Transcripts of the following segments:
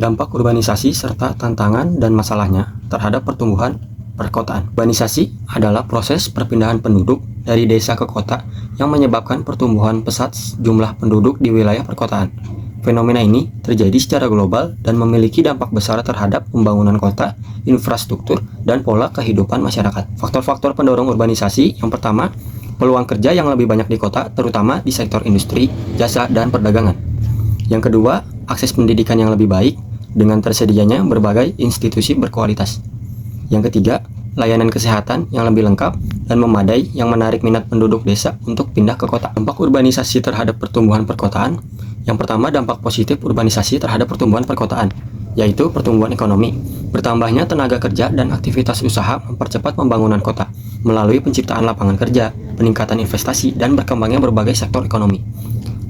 Dampak urbanisasi serta tantangan dan masalahnya terhadap pertumbuhan perkotaan. Urbanisasi adalah proses perpindahan penduduk dari desa ke kota yang menyebabkan pertumbuhan pesat jumlah penduduk di wilayah perkotaan. Fenomena ini terjadi secara global dan memiliki dampak besar terhadap pembangunan kota, infrastruktur, dan pola kehidupan masyarakat. Faktor-faktor pendorong urbanisasi yang pertama, peluang kerja yang lebih banyak di kota, terutama di sektor industri, jasa, dan perdagangan. Yang kedua, akses pendidikan yang lebih baik dengan tersedianya berbagai institusi berkualitas. Yang ketiga, layanan kesehatan yang lebih lengkap dan memadai yang menarik minat penduduk desa untuk pindah ke kota. Dampak urbanisasi terhadap pertumbuhan perkotaan. Yang pertama, dampak positif urbanisasi terhadap pertumbuhan perkotaan, yaitu pertumbuhan ekonomi. Bertambahnya tenaga kerja dan aktivitas usaha mempercepat pembangunan kota melalui penciptaan lapangan kerja, peningkatan investasi, dan berkembangnya berbagai sektor ekonomi.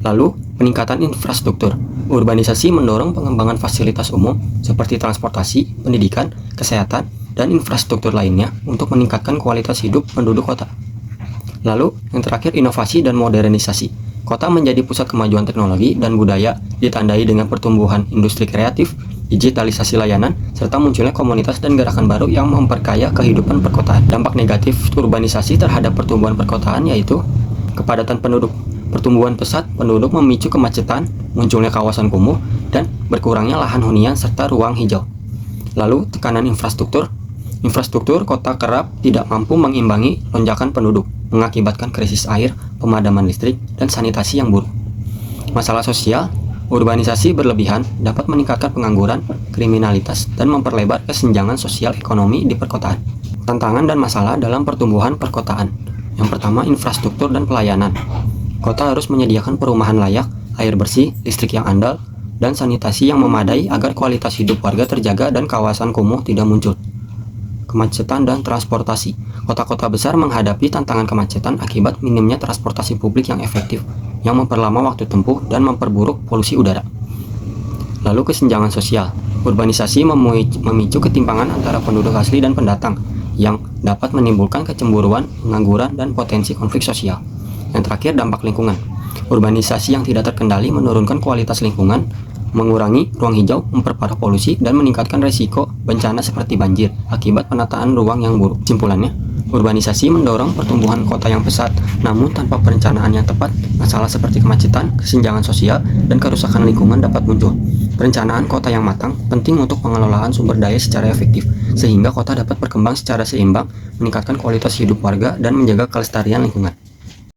Lalu, peningkatan infrastruktur. Urbanisasi mendorong pengembangan fasilitas umum seperti transportasi, pendidikan, kesehatan, dan infrastruktur lainnya untuk meningkatkan kualitas hidup penduduk kota. Lalu, yang terakhir, inovasi dan modernisasi. Kota menjadi pusat kemajuan teknologi dan budaya, ditandai dengan pertumbuhan industri kreatif, digitalisasi layanan, serta munculnya komunitas dan gerakan baru yang memperkaya kehidupan perkotaan. Dampak negatif urbanisasi terhadap pertumbuhan perkotaan yaitu kepadatan penduduk. Pertumbuhan pesat penduduk memicu kemacetan, munculnya kawasan kumuh, dan berkurangnya lahan hunian serta ruang hijau. Lalu, tekanan infrastruktur. Infrastruktur kota kerap tidak mampu mengimbangi lonjakan penduduk, mengakibatkan krisis air, pemadaman listrik, dan sanitasi yang buruk. Masalah sosial, urbanisasi berlebihan dapat meningkatkan pengangguran, kriminalitas, dan memperlebar kesenjangan sosial ekonomi di perkotaan. Tantangan dan masalah dalam pertumbuhan perkotaan. Yang pertama, infrastruktur dan pelayanan. Kota harus menyediakan perumahan layak, air bersih, listrik yang andal, dan sanitasi yang memadai agar kualitas hidup warga terjaga dan kawasan kumuh tidak muncul. Kemacetan dan transportasi. Kota-kota besar menghadapi tantangan kemacetan akibat minimnya transportasi publik yang efektif, yang memperlama waktu tempuh dan memperburuk polusi udara. Lalu kesenjangan sosial. Urbanisasi memicu ketimpangan antara penduduk asli dan pendatang, yang dapat menimbulkan kecemburuan, pengangguran, dan potensi konflik sosial. Yang terakhir, dampak lingkungan. Urbanisasi yang tidak terkendali menurunkan kualitas lingkungan, mengurangi ruang hijau, memperparah polusi, dan meningkatkan resiko bencana seperti banjir akibat penataan ruang yang buruk. Simpulannya, urbanisasi mendorong pertumbuhan kota yang pesat, namun tanpa perencanaan yang tepat, masalah seperti kemacetan, kesenjangan sosial, dan kerusakan lingkungan dapat muncul. Perencanaan kota yang matang penting untuk pengelolaan sumber daya secara efektif, sehingga kota dapat berkembang secara seimbang, meningkatkan kualitas hidup warga, dan menjaga kelestarian lingkungan.